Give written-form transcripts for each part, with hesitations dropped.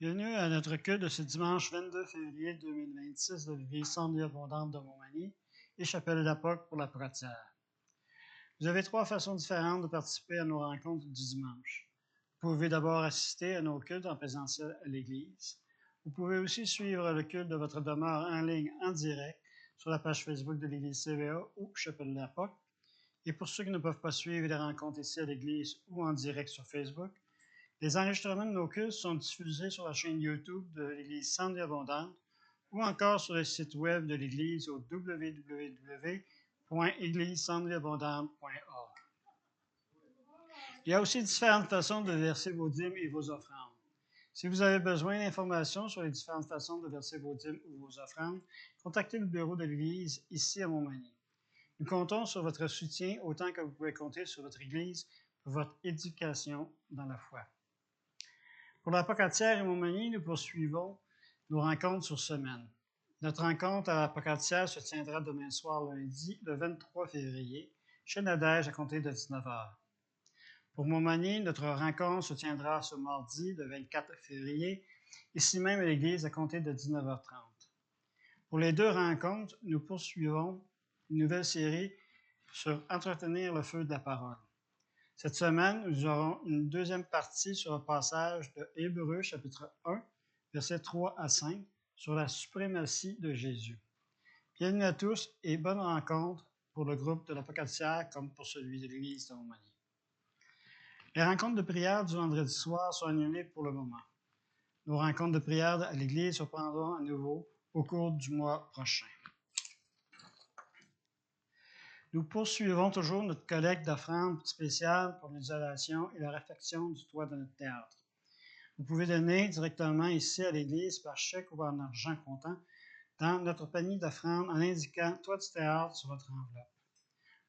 Bienvenue à notre culte de ce dimanche 22 février 2026 de l'Église Centre Vie Abondante de Montmagny et Chapelle d'Apoc pour la Pratière. Vous avez trois façons différentes de participer à nos rencontres du dimanche. Vous pouvez d'abord assister à nos cultes en présentiel à l'Église. Vous pouvez aussi suivre le culte de votre demeure en ligne en direct sur la page Facebook de l'Église CVA ou Chapelle d'Apoc. Et pour ceux qui ne peuvent pas suivre les rencontres ici à l'Église ou en direct sur Facebook, les enregistrements de nos cultes sont diffusés sur la chaîne YouTube de l'Église Centre Vie Abondante ou encore sur le site web de l'Église au www.églisecentrevieabondante.org. Il y a aussi différentes façons de verser vos dîmes et vos offrandes. Si vous avez besoin d'informations sur les différentes façons de verser vos dîmes ou vos offrandes, contactez le bureau de l'Église ici à Montmagny. Nous comptons sur votre soutien autant que vous pouvez compter sur votre Église pour votre éducation dans la foi. Pour la Pocatière et Montmagny, nous poursuivons nos rencontres sur semaine. Notre rencontre à la Pocatière se tiendra demain soir, lundi, le 23 février, chez Nadège à compter de 19h. Pour Montmagny, notre rencontre se tiendra ce mardi, le 24 février, ici même à l'église à compter de 19h30. Pour les deux rencontres, nous poursuivons une nouvelle série sur entretenir le feu de la parole. Cette semaine, nous aurons une deuxième partie sur le passage de Hébreux, chapitre 1, versets 3 à 5, sur la suprématie de Jésus. Bienvenue à tous et bonne rencontre pour le groupe de la Pocatière comme pour celui de l'Église de Montmagny. Les rencontres de prière du vendredi soir sont annulées pour le moment. Nos rencontres de prière à l'Église se reprendront à nouveau au cours du mois prochain. Nous poursuivons toujours notre collecte d'offrandes spéciales pour l'isolation et la réfection du toit de notre théâtre. Vous pouvez donner directement ici à l'Église par chèque ou en argent comptant dans notre panier d'offrandes en indiquant « Toit du théâtre » sur votre enveloppe.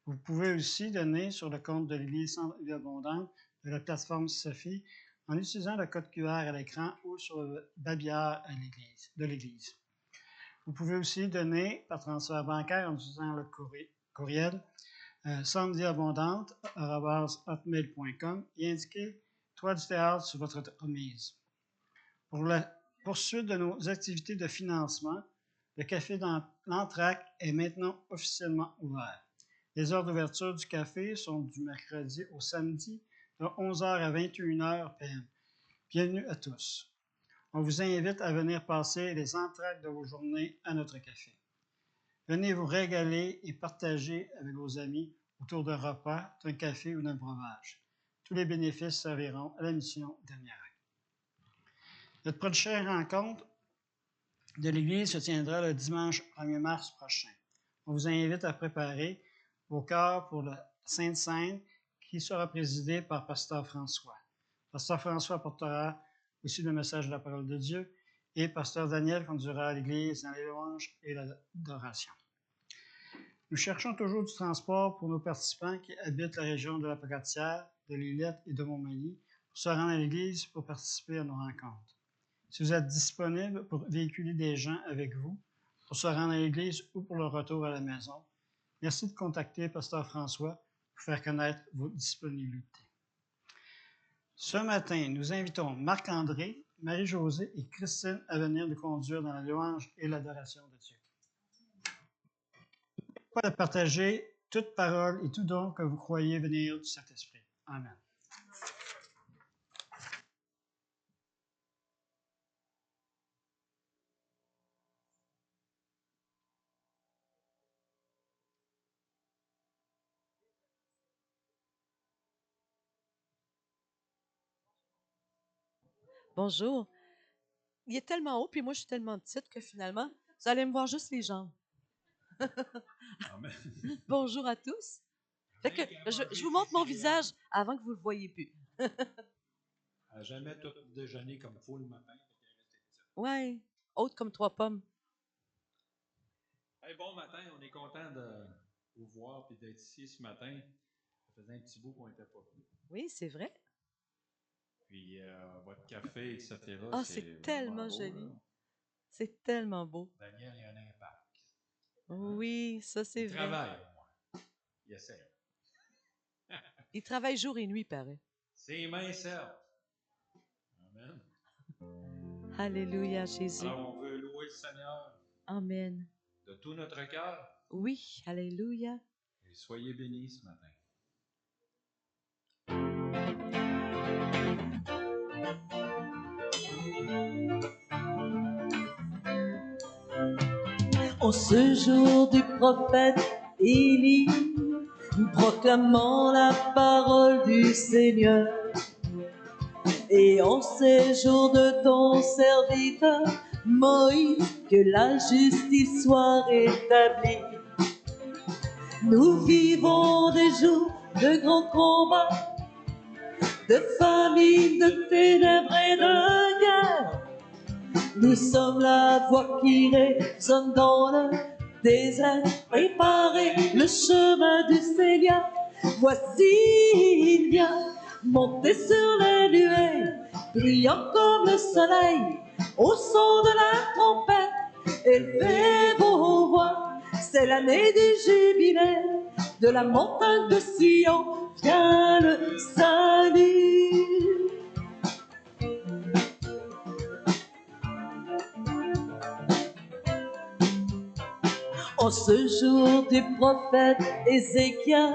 Vous pouvez aussi donner sur le compte de l'Église Centre Vie Abondante de la plateforme Sophie en utilisant le code QR à l'écran ou sur le babillard de l'Église. Vous pouvez aussi donner par transfert bancaire en utilisant le courriel centreviabondante@hotmail.com et indiquer Toit du théâtre sur votre remise. Pour la poursuite de nos activités de financement, le café dans l'Entraque est maintenant officiellement ouvert. Les heures d'ouverture du café sont du mercredi au samedi de 11h à 21h p.m. Bienvenue à tous. On vous invite à venir passer les entractes de vos journées à notre café. Venez vous régaler et partager avec vos amis autour d'un repas, d'un café ou d'un breuvage. Tous les bénéfices serviront à la mission dernière. Notre prochaine rencontre de l'Église se tiendra le dimanche 1er mars prochain. On vous invite à préparer vos cœurs pour la Sainte Seine qui sera présidée par Pasteur François. Pasteur François apportera aussi le message de la parole de Dieu et Pasteur Daniel conduira l'Église dans les louanges et l'adoration. Nous cherchons toujours du transport pour nos participants qui habitent la région de la Pocatière, de l'Îlette et de Montmagny pour se rendre à l'Église pour participer à nos rencontres. Si vous êtes disponible pour véhiculer des gens avec vous, pour se rendre à l'Église ou pour le retour à la maison, merci de contacter Pasteur François pour faire connaître vos disponibilités. Ce matin, nous invitons Marc-André, Marie-Josée et Christine à venir nous conduire dans la louange et l'adoration de Dieu. Pas de partager toute parole et tout don que vous croyez venir du Saint-Esprit. Amen. Bonjour. Il est tellement haut, puis moi, je suis tellement petite que finalement, vous allez me voir juste les jambes. Amen. Bonjour à tous. Fait que je vous montre mon visage avant que vous le voyez plus. À jamais tout déjeuner comme il faut le matin. Ouais, haute comme 3 pommes. Hey, bon matin, on est content de vous voir et d'être ici ce matin. Ça faisait un petit bout qu'on n'était pas venu. Oui, c'est vrai. Puis votre café, etc. Ah, c'est tellement beau, joli. là. C'est tellement beau. Daniel, il y a un impact. Oui, ça, c'est Il vrai. travaille, au moins. Il essaie. Il travaille jour et nuit, pareil. Ses mains servent. Amen. Alléluia, Jésus. Alors, on veut louer le Seigneur Amen. de tout notre cœur. Oui, Alléluia. Et soyez bénis ce matin. En ce jour du prophète Élie, proclamant la parole du Seigneur, et en ces jours de ton serviteur Moïse, que la justice soit rétablie. Nous vivons des jours de grands combats, de famine, de ténèbres et de guerre. Nous sommes la voix qui résonne dans le désert. Préparez le chemin du Seigneur. Voici, il vient, monter sur les nuées, brillant comme le soleil, au son de la trompette. Élevez vos voix, c'est l'année du jubilé. De la montagne de Sion vient le salut. En ce jour du prophète Ézéchias,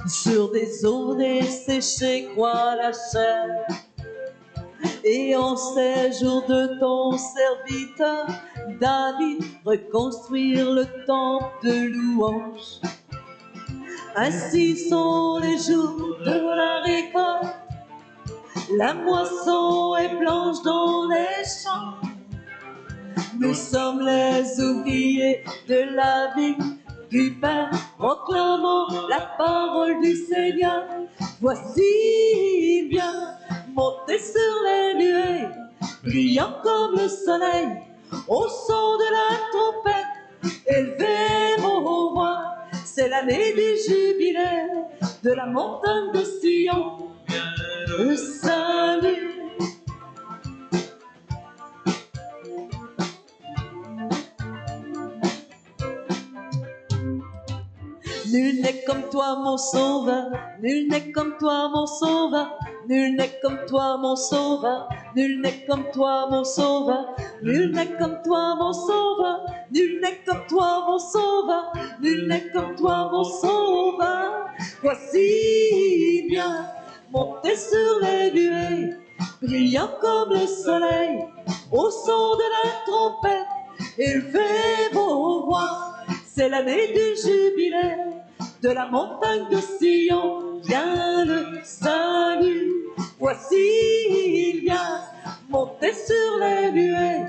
sur des eaux desséchées croît la chair. Et en ces jours de ton serviteur David, reconstruire le temple de louange. Ainsi sont les jours de la récolte, la moisson est blanche dans les champs. Nous sommes les ouvriers de la vie du Père, proclamant la parole du Seigneur. Voici, il vient, monter sur les nuées, brillant comme le soleil, au son de la trompette. Élevez vos voix, c'est l'année du jubilé, de la montagne de Sion vient le salut. Nul n'est comme toi mon sauveur, nul n'est comme toi mon sauveur, nul n'est comme toi mon sauveur, nul n'est comme toi mon sauveur, nul n'est comme toi mon sauveur, nul n'est comme toi mon sauveur, nul n'est comme toi mon sauveur. Voici il vient, monter sur les nuées, brillant comme le soleil, au son de la trompette. Élevez vos voix, c'est l'année du jubilé, de la montagne de Sion vient le salut. Voici il vient, monter sur les nuées,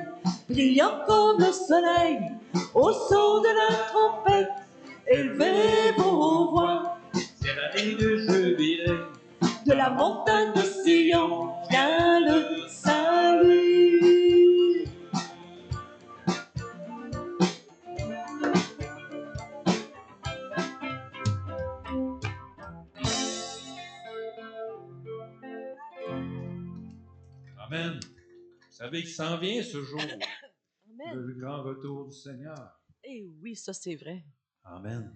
brillant comme le soleil, au son de la trompette. Élevez vos voix, C'est l'année du jubilé. de la montagne de Sion vient le salut. Amen. Vous savez qu'il s'en vient ce jour, Amen. le grand retour du Seigneur. Eh oui, ça c'est vrai. Amen.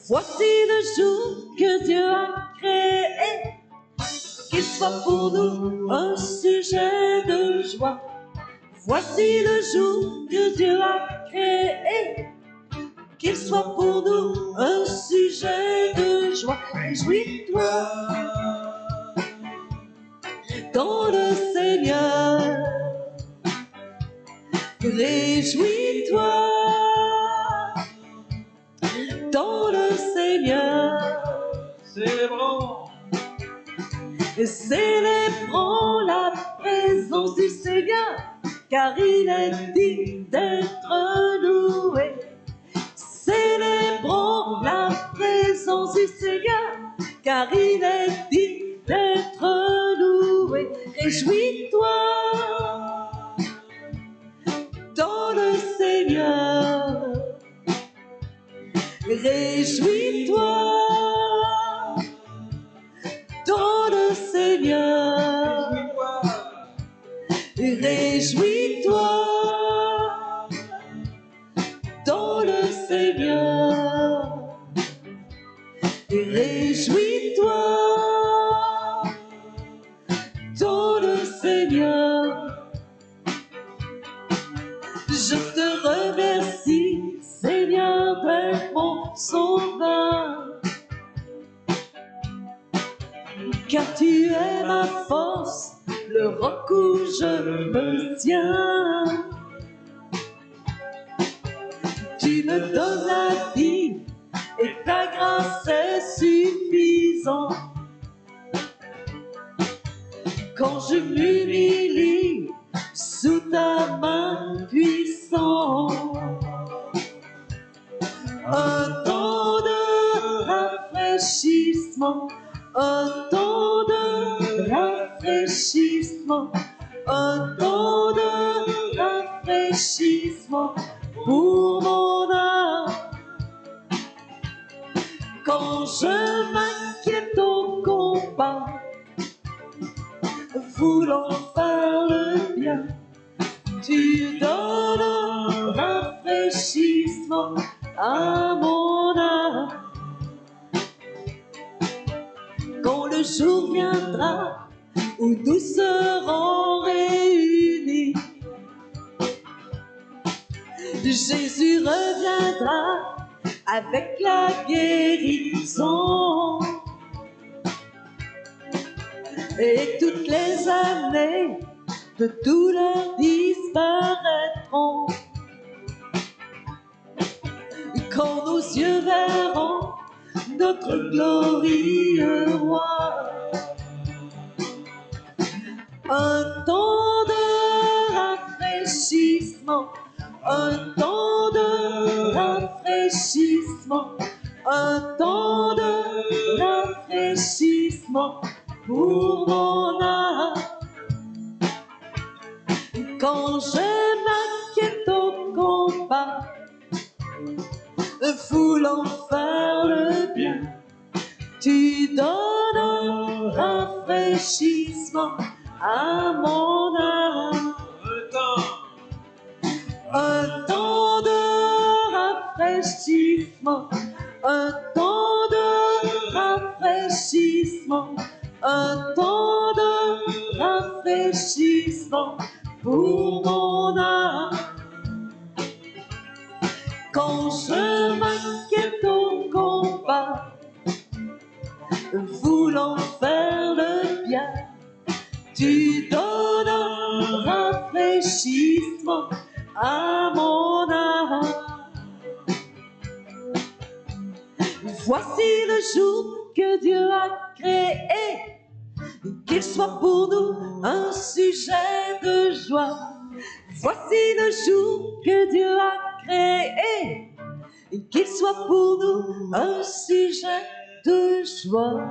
Voici le jour que Dieu a créé, qu'il soit pour nous un sujet de joie. Voici le jour que Dieu a créé, qu'il soit pour nous un sujet de joie. Réjouis-toi dans le Seigneur, réjouis-toi dans le Seigneur. Célébrons. Célébrons la présence du Seigneur, car il est digne d'être loué. Célébrons la présence du Seigneur, car il est digne d'être loué. Réjouis-toi dans le Seigneur. Réjouis-toi dans le Seigneur. et réjouis-toi, ton le Seigneur. Je te remercie, Seigneur, d'être mon sauveur, car tu es ma force, le roc où je me tiens. Tu me donnes la vie et ta grâce est suffisante. Quand je m'humilie sous ta main puissante, un temps de rafraîchissement, un temps de rafraîchissement, un temps de rafraîchissement pour mon âme. Quand je m'inquiète au combat, voulant faire le bien, tu donnes un rafraîchissement à mon âme. Quand le jour viendra où nous serons réunis, Jésus reviendra avec la guérison. Et toutes les années de douleur disparaîtront. Quand nos yeux verront notre glorieux roi. Un temps de rafraîchissement, un temps de rafraîchissement, un temps de rafraîchissement pour mon âme. Quand je m'inquiète au combat, voulant faire le bien, tu donnes un rafraîchissement à mon âme. Un temps de rafraîchissement, un temps de rafraîchissement, un temps de rafraîchissement pour mon âme. Quand je m'inquiète au combat, voulant faire le bien, tu donnes un rafraîchissement à mon âme. Voici le jour que Dieu a créé, qu'il soit pour nous un sujet de joie. Voici le jour que Dieu a créé, qu'il soit pour nous un sujet de joie.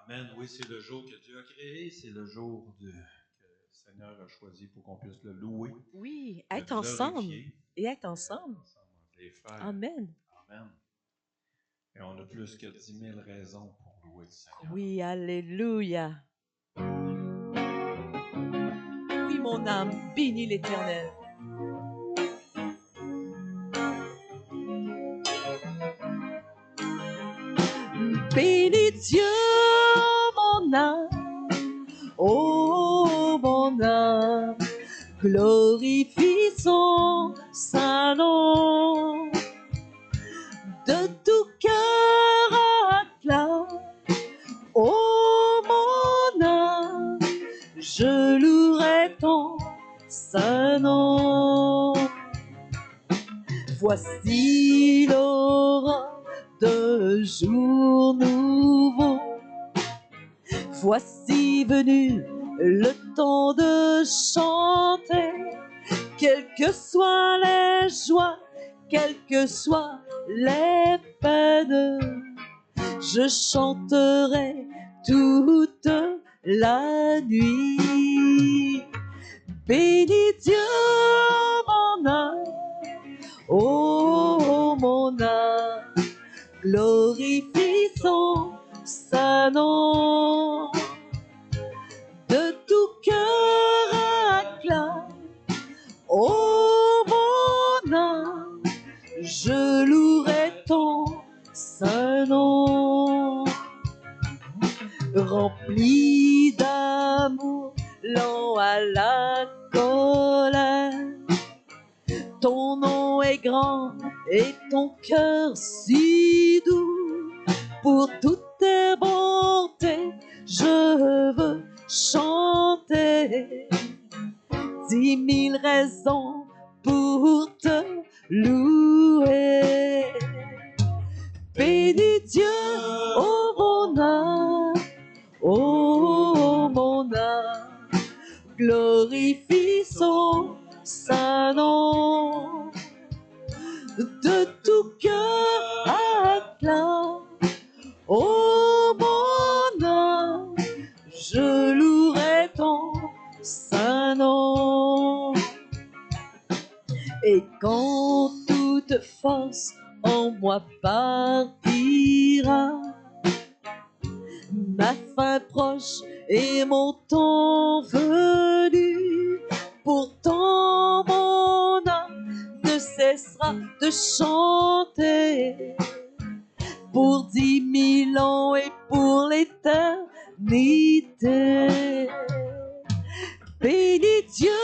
Amen. Oui, c'est le jour que Dieu a créé, c'est le jour que le Seigneur a choisi pour qu'on puisse le louer. Oui, le être ensemble glorifier, et être ensemble. entre les frères. Amen. Amen. Et on a plus que 10 000 raisons pour louer le Seigneur. Oui, alléluia. Oui, mon âme, bénis l'Éternel. Bénis Dieu, mon âme, oh mon âme, glorifie son saint nom. De tout cœur acclame, oh mon âme, je louerai ton saint nom. Voici l'aurore de jour nouveau. Voici venu le temps de chanter. Quelles que soient les joies, quelles que soient les peines, je chanterai toute la nuit. Bénis Dieu, mon âme, oh mon âme, glorifie son saint Saint nom. De tout cœur acclame, ô mon âme, je louerai ton saint nom. Rempli d'amour, lent à la colère, ton nom est grand et ton cœur si doux. Pour toutes tes bontés, je veux chanter 10 000 raisons pour te louer. Bénis Dieu, ô mon âme, ô mon âme, glorifie son saint nom. De tout cœur acclame, ô mon âme, je louerai ton saint nom. Et quand toute force en moi partira, ma fin proche et mon temps venu, pourtant mon âme ne cessera de chanter pour 10 000 ans et pour l'éternité. Bénis Dieu,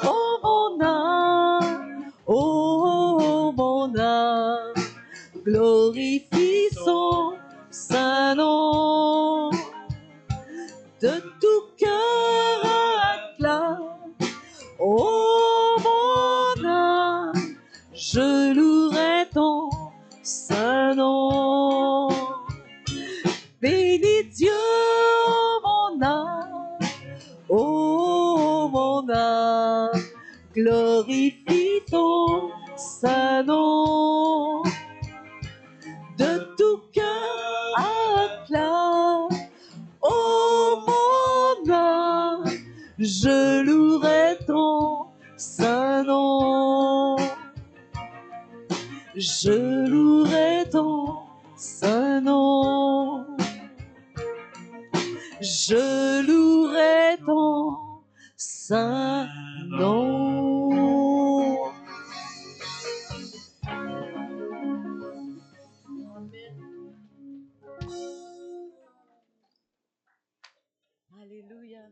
ô mon âme, ô mon âme, glorifie son saint nom. De tout cœur acclame, ô mon âme, je louerai ton saint nom. Bénis Dieu, ô mon âme, ô mon âme, glorifie ton saint nom. De tout cœur acclame, ô mon âme, je louerai ton saint nom. Je louerai ton saint nom. Je louerai ton saint nom. Alléluia.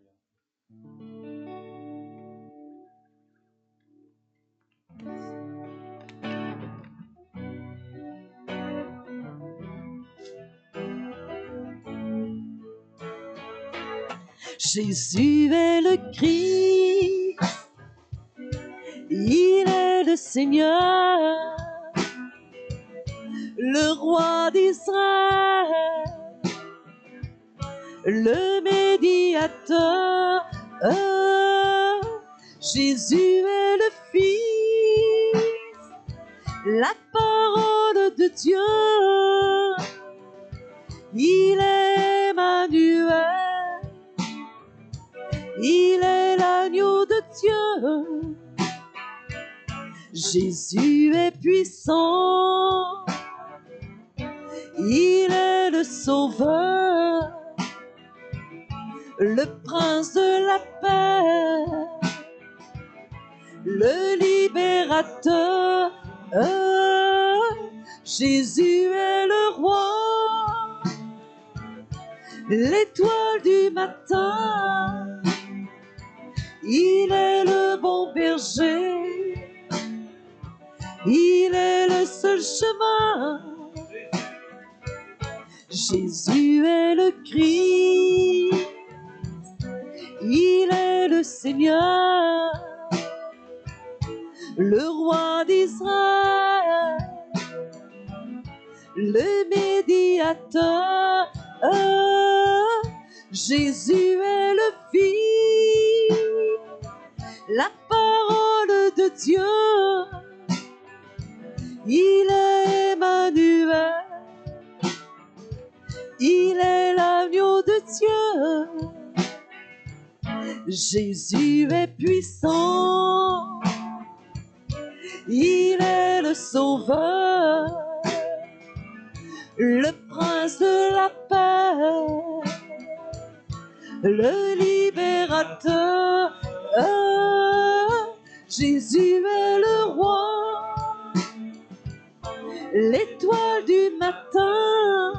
Jésus est le Christ, il est le Seigneur, le roi d'Israël, le médiateur. Jésus est le Fils, la parole de Dieu, il est Emmanuel. Il est l'agneau de Dieu. Jésus est puissant. Il est le sauveur, le prince de la paix, le libérateur. Jésus est le roi, l'étoile du matin. Il est le bon berger, il est le seul chemin. Jésus est le Christ, il est le Seigneur, le roi d'Israël, le médiateur. Jésus est le Fils, la parole de Dieu, il est Emmanuel, il est l'agneau de Dieu. Jésus est puissant, il est le sauveur, le prince de la paix, le libérateur. Jésus est le roi, l'étoile du matin.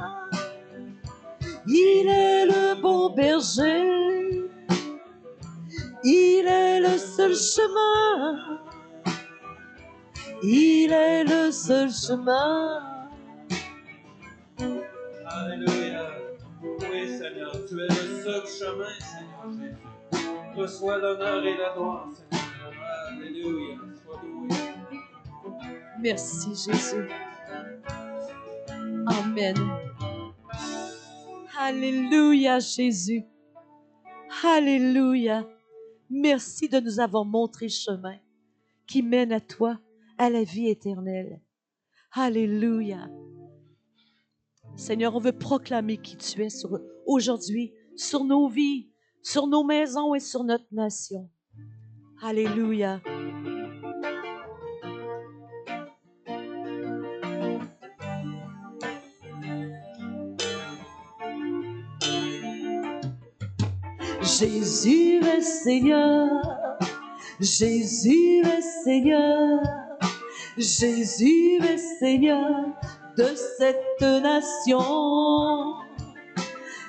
Il est le bon berger, il est le seul chemin, il est le seul chemin. Alléluia. Oui, Seigneur, tu es le seul chemin, Seigneur Jésus. Reçois l'honneur et la gloire, Seigneur. Alléluia. Sois loué. Merci Jésus. Amen. Alléluia Jésus. Alléluia. Merci de nous avoir montré chemin qui mène à toi, à la vie éternelle. Alléluia. Seigneur, on veut proclamer qui tu es aujourd'hui, sur nos vies, sur nos maisons et sur notre nation. Alléluia. Jésus est Seigneur, Jésus est Seigneur, Jésus est Seigneur de cette nation.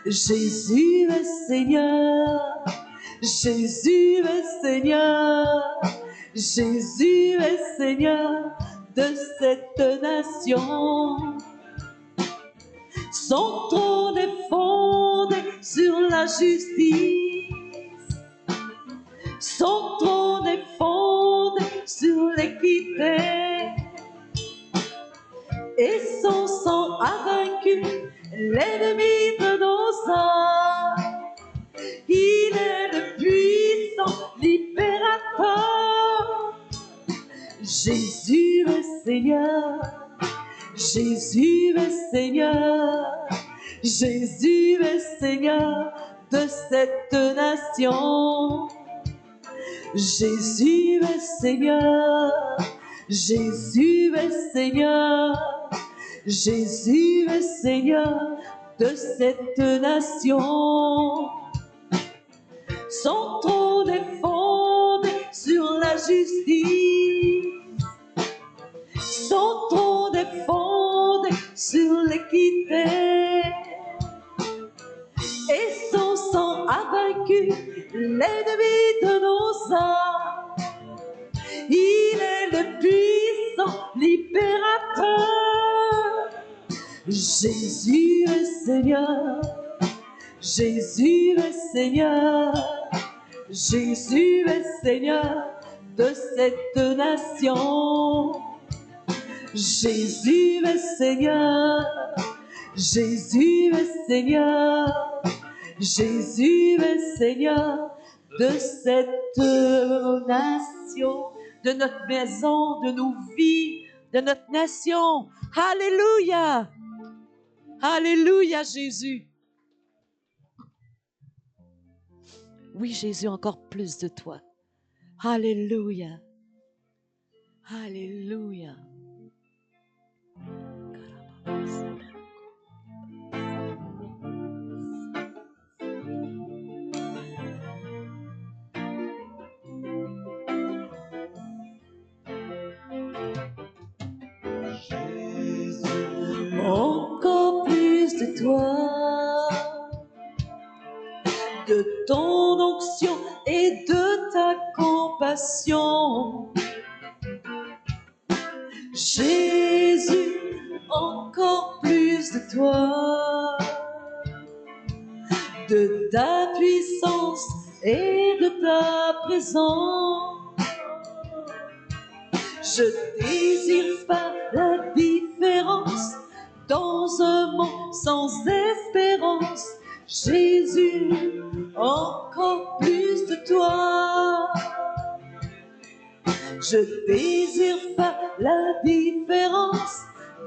Jésus est Seigneur, Jésus est Seigneur, Jésus est Seigneur de cette nation. Son trône est fondé sur la justice, son trône est fondé sur l'équité, et son sang a vaincu l'ennemi de nos âmes. Il est le puissant libérateur. Jésus est Seigneur, Jésus est Seigneur, Jésus est Seigneur de cette nation. Jésus est Seigneur, Jésus est Seigneur, Jésus est Seigneur de cette nation. Son trône est fondé sur la justice, son trône est fondé sur l'équité, et son sang a vaincu l'ennemi de nos âmes. Il est le puissant libérateur. Jésus est Seigneur, Jésus est Seigneur, Jésus est Seigneur de cette nation. Jésus est Seigneur, Jésus est Seigneur, Jésus est Seigneur de cette nation, de notre maison, de nos vies, de notre nation. Alléluia! Alléluia, Jésus! Oui, Jésus, encore plus de toi. Alléluia! Alléluia! Encore plus de toi, de ton onction et de ta compassion. Jésus, encore plus de toi, de ta puissance et de ta présence. Je désire pas la différence dans un monde sans espérance. Jésus, encore plus de toi. Je désire pas la différence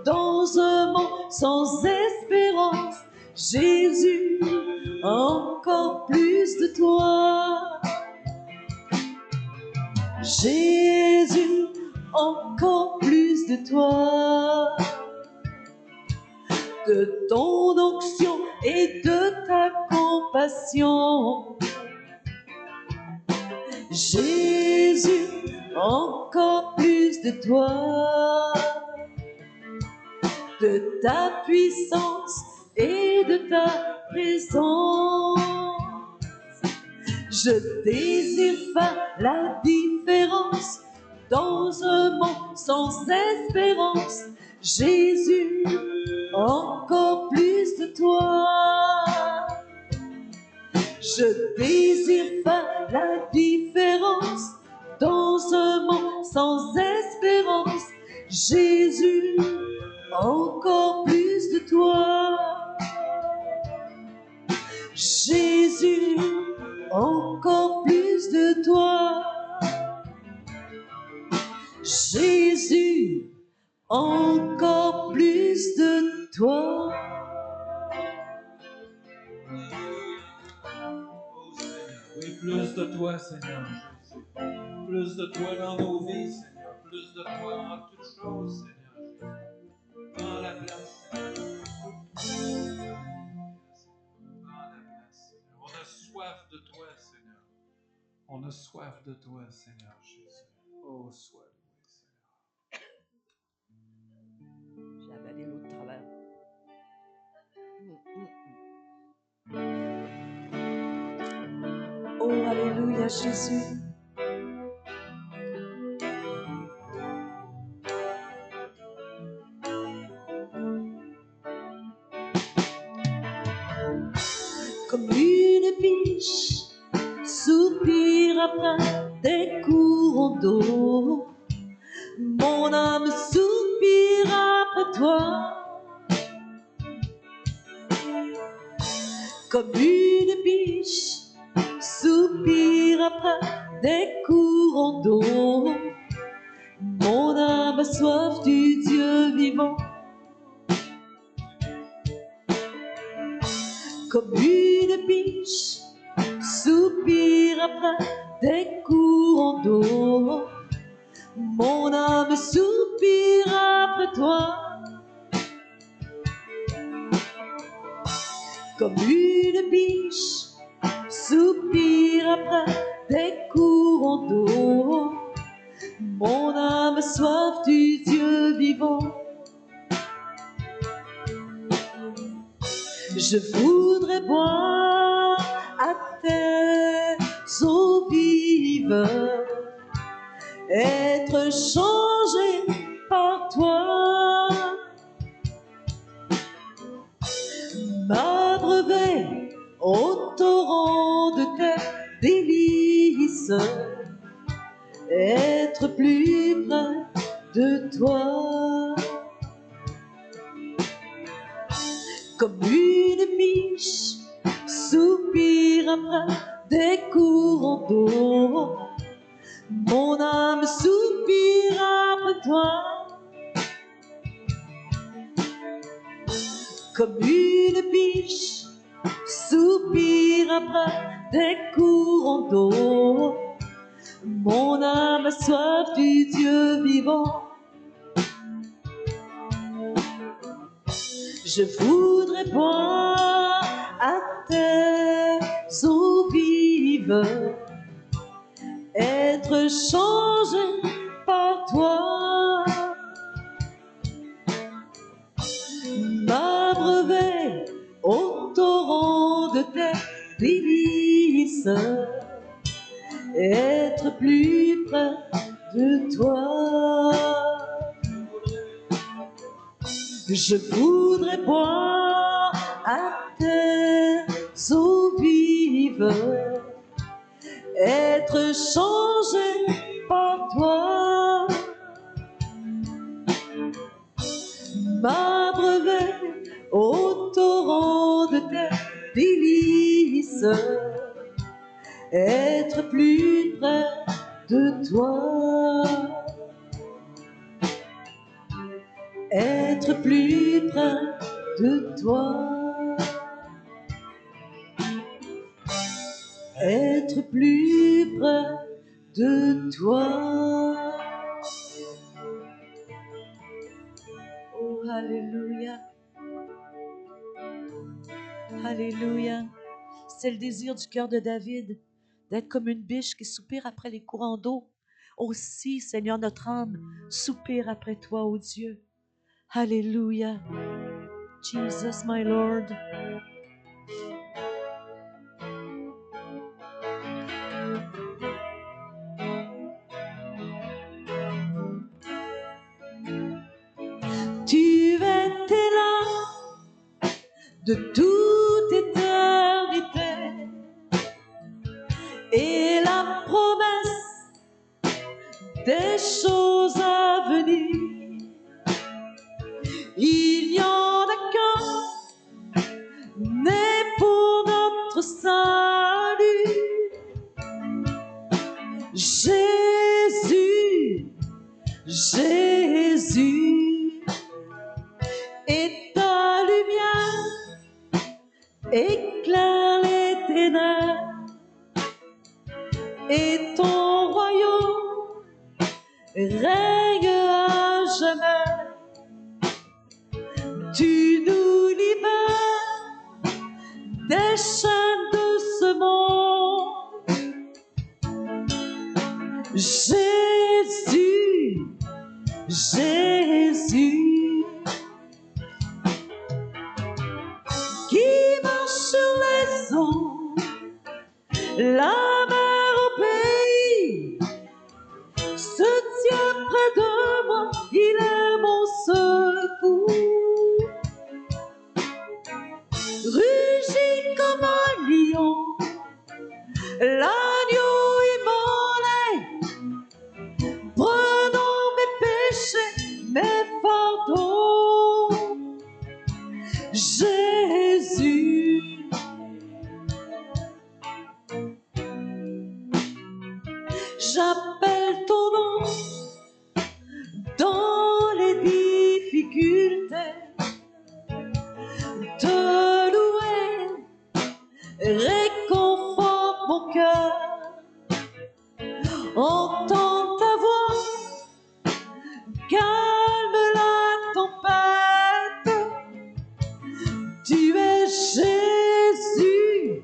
dans un monde sans espérance. Jésus, encore plus de toi. Jésus, encore plus de toi, de ton onction et de ta compassion. compassion. Jésus, encore plus de toi, de ta puissance et de ta présence. Je désire faire la différence dans un monde sans espérance. Jésus, encore plus de toi. Je désire faire la différence dans un monde sans espérance. Jésus, encore plus de toi. Jésus, encore plus de toi. Jésus, encore plus de toi. Oh Seigneur, oui, plus de toi, Seigneur Jésus. Plus de toi dans nos vies, Seigneur. Plus de toi en toutes choses, Seigneur Jésus. Prends la place, Seigneur. Prends la place, Seigneur. On a soif de toi, Seigneur. On a soif de toi, Seigneur Jésus. Oh, sois loué, Seigneur. J'ai avalé l'eau de travers. Oh, alléluia, Jésus. Comme une biche soupire après des courants d'eau, mon âme soupire après toi. Comme une biche soupire après des courants d'eau, mon âme a soif du Dieu vivant. Comme une biche soupire après des courants d'eau, mon âme soupire après toi. Comme une biche soupire après des courants d'eau, mon âme a soif du Dieu vivant. Je voudrais boire à tes eaux vives, être changé par toi, m'abreuver au torrent de tes délices, être plus près de toi. Comme une biche soupire après des courants d'eau, mon âme soupire après toi. Comme une biche soupire après des courants d'eau, mon âme a soif du Dieu vivant. Je voudrais boire à tes eaux vives, être changé par toi, m'abreuver au torrent de tes délices, être plus près de toi. Je voudrais boire à tes eaux vives, être changé par toi, m'abreuver au torrent de tes délices, être plus près de toi, être plus près de toi, être plus près de toi. Oh, alléluia, alléluia. C'est le désir du cœur de David, d'être comme une biche qui soupire après les courants d'eau. Aussi, Seigneur, notre âme soupire après toi, ô Dieu. Alléluia. Jesus, my Lord. Tu étais là de toute éternité et la promesse des choses à venir. Il n'y en a qu'un né pour notre salut. Jésus, Jésus, et ta lumière éclaire les ténèbres, et ton royaume règne à jamais. Tu nous libères des chaînes de ce monde. Jésus, Jésus, qui marche sur les eaux, la mer obéit, se tient près de moi, il est mon secours. Rugit comme un lion, l'agneau immolé, prenons mes péchés, mes fardeaux. Jésus, j'appelle ton nom dans les difficultés. Te louer réconforte mon cœur. Entends ta voix, calme la tempête. Tu es Jésus,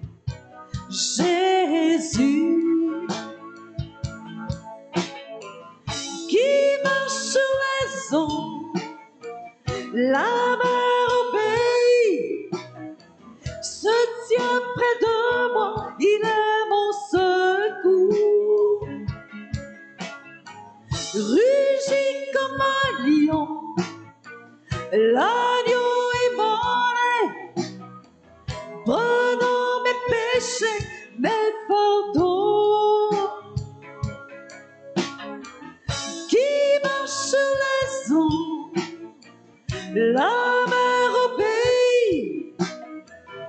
Jésus, qui marche sur les eaux, la mer obéit, se tient près de moi, il est mon secours. Rugit comme un lion, l'agneau immolé, prenons mes péchés, mes fardeaux. Qui marche sur les eaux, la mer obéit,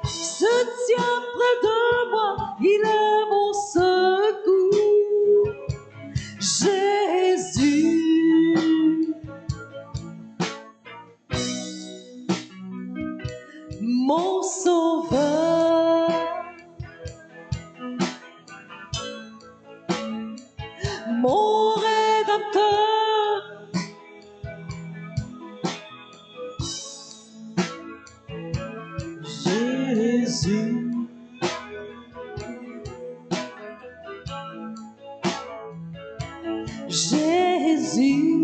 se tient près de moi, il est mon secours. Jésus, mon sauveur, mon rédempteur, Jésus. Jésus,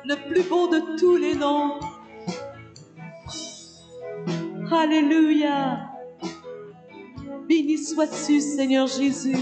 le plus beau de tous les noms. Alléluia. Béni sois-tu, Seigneur Jésus.